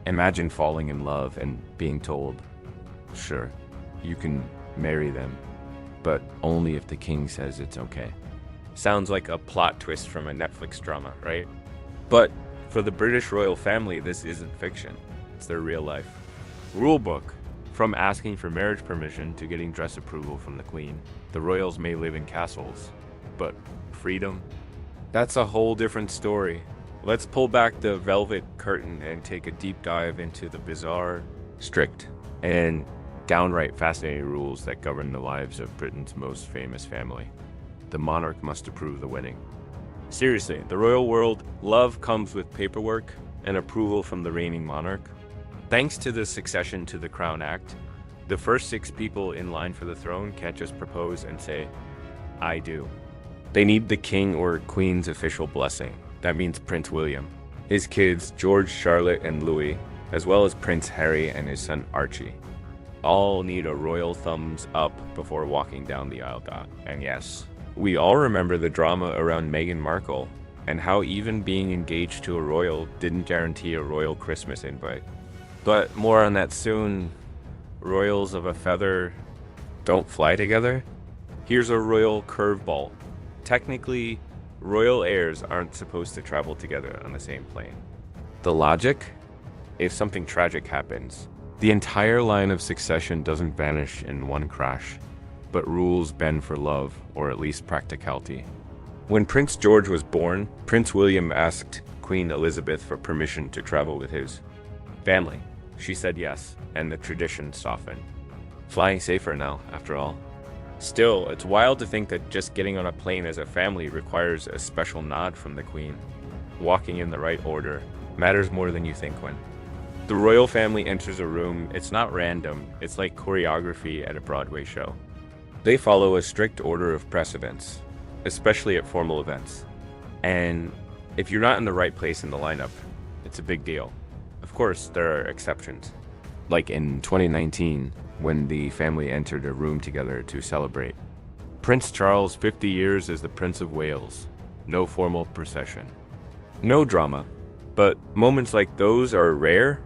Imagine falling in love and being told, sure, you can marry them, but only if the king says it's okay. Sounds like a plot twist from a Netflix drama, right? But for the British royal family, this isn't fiction. It's their real life. Rulebook. From asking for marriage permission to getting dress approval from the Queen, the royals may live in castles. But freedom? That's a whole different story. Let's pull back the velvet curtain and take a deep dive into the bizarre, strict, and downright fascinating rules that govern the lives of Britain's most famous family. The monarch must approve the wedding. Seriously, the royal world, love comes with paperwork and approval from the reigning monarch. Thanks to the Succession to the Crown Act, the first 6 people in line for the throne can't just propose and say, I do. They need the king or queen's official blessing. That means Prince William, his kids George, Charlotte, and Louis, as well as Prince Harry and his son Archie. All need a royal thumbs up before walking down the aisle. And yes, we all remember the drama around Meghan Markle and how even being engaged to a royal didn't guarantee a royal Christmas invite. But more on that soon. Royals of a feather don't fly together? Here's a royal curveball. Technically, royal heirs aren't supposed to travel together on the same plane. The logic? If something tragic happens, the entire line of succession doesn't vanish in one crash, but rules bend for love, or at least practicality. When Prince George was born, Prince William asked Queen Elizabeth for permission to travel with his family. She said yes, and the tradition softened. Flying safer now, after all. Still, it's wild to think that just getting on a plane as a family requires a special nod from the Queen. Walking in the right order matters more than you think when. The royal family enters a room, it's not random, it's like choreography at a Broadway show. They follow a strict order of precedence, especially at formal events. And if you're not in the right place in the lineup, it's a big deal. Of course, there are exceptions. Like in 2019, when the family entered a room together to celebrate. Prince Charles, 50 years as the Prince of Wales. No formal procession. No drama. But moments like those are rare.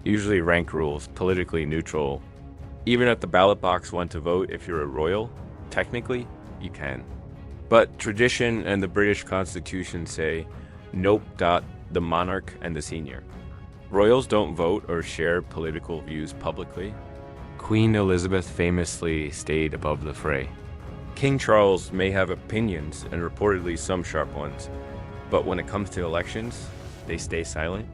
Usually rank rules, politically neutral. Even at the ballot box want to vote if you're a royal, technically, you can. But tradition and the British Constitution say, nope. The monarch and the senior. Royals don't vote or share political views publicly. Queen Elizabeth famously stayed above the fray. King Charles may have opinions, and reportedly some sharp ones, but when it comes to elections, they stay silent.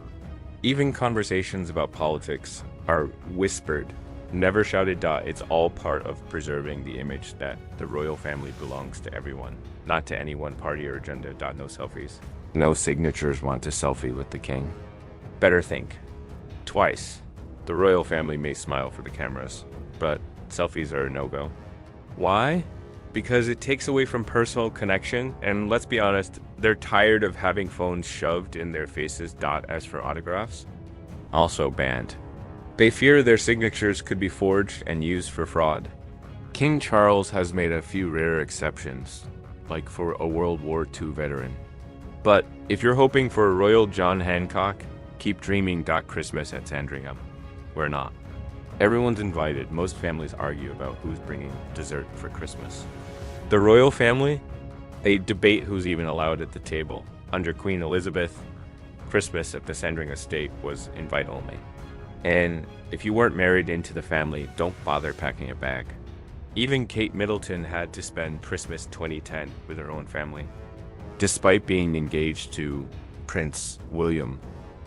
Even conversations about politics are whispered, never shouted. It's all part of preserving the image that the royal family belongs to everyone, not to any one party or agenda. No selfies. No signatures want to selfie with the king. Better think twice. The royal family may smile for the cameras, but selfies are a no-go. Why? Because it takes away from personal connection, and let's be honest, they're tired of having phones shoved in their faces. As for autographs, also banned. They fear their signatures could be forged and used for fraud. King Charles has made a few rare exceptions, like for a World War II veteran. But if you're hoping for a royal John Hancock, keep dreaming. Christmas at Sandringham. We're not. Everyone's invited. Most families argue about who's bringing dessert for Christmas. The royal family, they debate who's even allowed at the table. Under Queen Elizabeth, Christmas at the Sandringham estate was invite only. And if you weren't married into the family, don't bother packing a bag. Even Kate Middleton had to spend Christmas 2010 with her own family, despite being engaged to Prince William.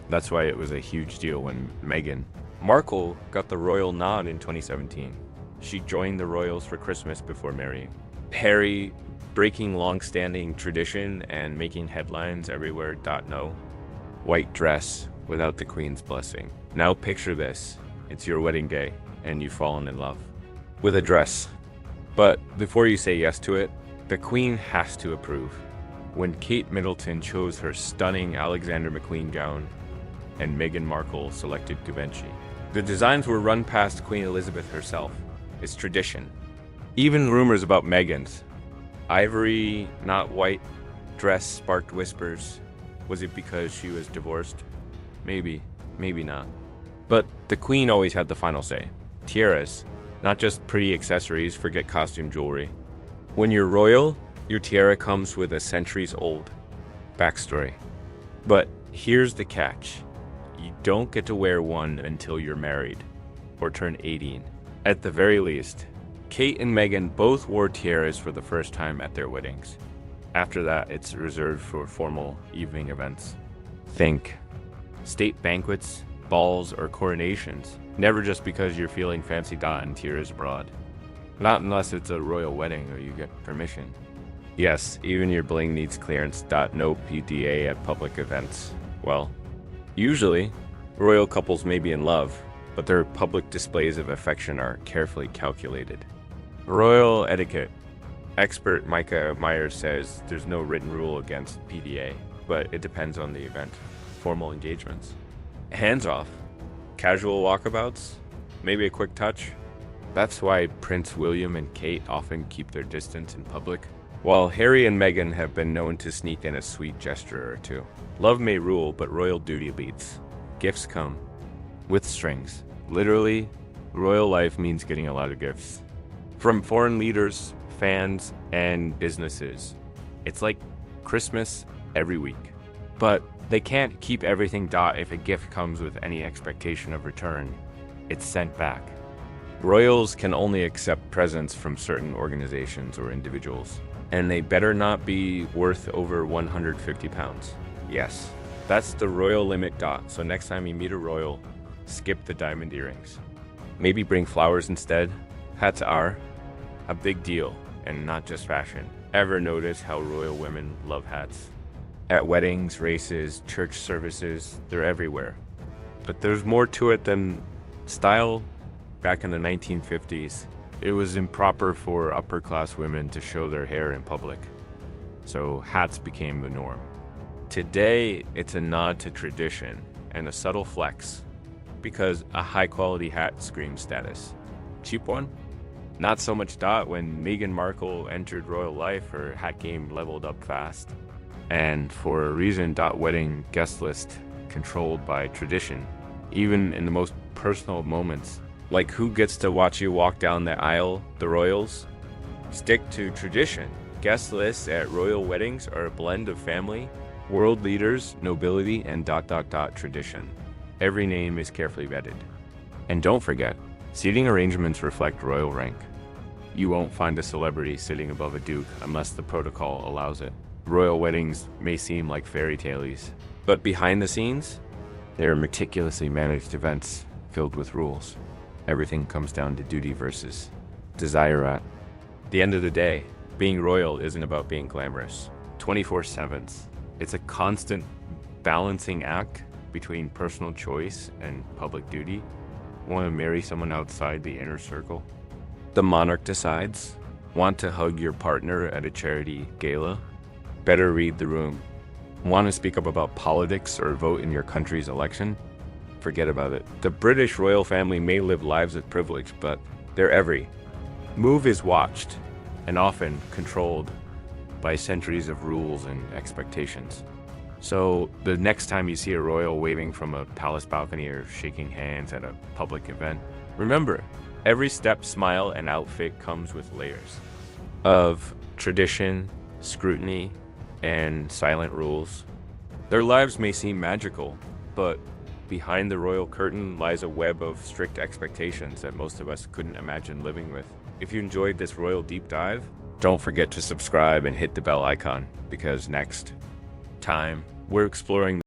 That's why it was a huge deal when Meghan Markle got the royal nod in 2017. She joined the royals for Christmas before marrying. Harry, breaking long-standing tradition and making headlines everywhere. No. White dress without the Queen's blessing. Now picture this. It's your wedding day and you've fallen in love with a dress. But before you say yes to it, the Queen has to approve. When Kate Middleton chose her stunning Alexander McQueen gown and Meghan Markle selected Givenchy, the designs were run past Queen Elizabeth herself. It's tradition. Even rumors about Meghan's ivory, not white, dress sparked whispers. Was it because she was divorced? Maybe, maybe not. But the queen always had the final say. Tiaras, not just pretty accessories, forget costume jewelry. When you're royal, your tiara comes with a centuries-old backstory. But here's the catch. You don't get to wear one until you're married or turn 18. At the very least, Kate and Meghan both wore tiaras for the first time at their weddings. After that, it's reserved for formal evening events. Think state banquets, balls, or coronations. Never just because you're feeling fancy and tiaras abroad. Not unless it's a royal wedding or you get permission. Yes, even your bling needs clearance. No PDA at public events. Well, usually, royal couples may be in love, but their public displays of affection are carefully calculated. Royal etiquette. Expert Micah Myers says there's no written rule against PDA, but it depends on the event. Formal engagements. Hands off. Casual walkabouts. Maybe a quick touch. That's why Prince William and Kate often keep their distance in public, while Harry and Meghan have been known to sneak in a sweet gesture or two. Love may rule, but royal duty leads. Gifts come with strings. Literally, royal life means getting a lot of gifts. From foreign leaders, fans, and businesses. It's like Christmas every week. But they can't keep everything. If a gift comes with any expectation of return, it's sent back. Royals can only accept presents from certain organizations or individuals, and they better not be worth over 150 pounds. Yes, that's the royal limit. So next time you meet a royal, skip the diamond earrings. Maybe bring flowers instead. Hats are a big deal, and not just fashion. Ever notice how royal women love hats? At weddings, races, church services, they're everywhere. But there's more to it than style. Back in the 1950s, it was improper for upper-class women to show their hair in public, so hats became the norm. Today, it's a nod to tradition and a subtle flex, because a high-quality hat screams status. Cheap one? Not so much. When Meghan Markle entered royal life, her hat game leveled up fast. And for a reason. Wedding guest list controlled by tradition, even in the most personal moments. Like who gets to watch you walk down the aisle, the royals? Stick to tradition. Guest lists at royal weddings are a blend of family, world leaders, nobility, and tradition. Every name is carefully vetted. And don't forget, seating arrangements reflect royal rank. You won't find a celebrity sitting above a duke unless the protocol allows it. Royal weddings may seem like fairy tales, but behind the scenes, they are meticulously managed events filled with rules. Everything comes down to duty versus desire. At the end of the day, being royal isn't about being glamorous. 24/7. It's a constant balancing act between personal choice and public duty. Want to marry someone outside the inner circle? The monarch decides. Want to hug your partner at a charity gala? Better read the room. Want to speak up about politics or vote in your country's election? Forget about it. The British royal family may live lives of privilege, but their every move is watched and often controlled by centuries of rules and expectations. So the next time you see a royal waving from a palace balcony or shaking hands at a public event, remember, every step, smile, and outfit comes with layers of tradition, scrutiny, and silent rules. Their lives may seem magical, but behind the royal curtain lies a web of strict expectations that most of us couldn't imagine living with. If you enjoyed this royal deep dive, don't forget to subscribe and hit the bell icon, because next time we're exploring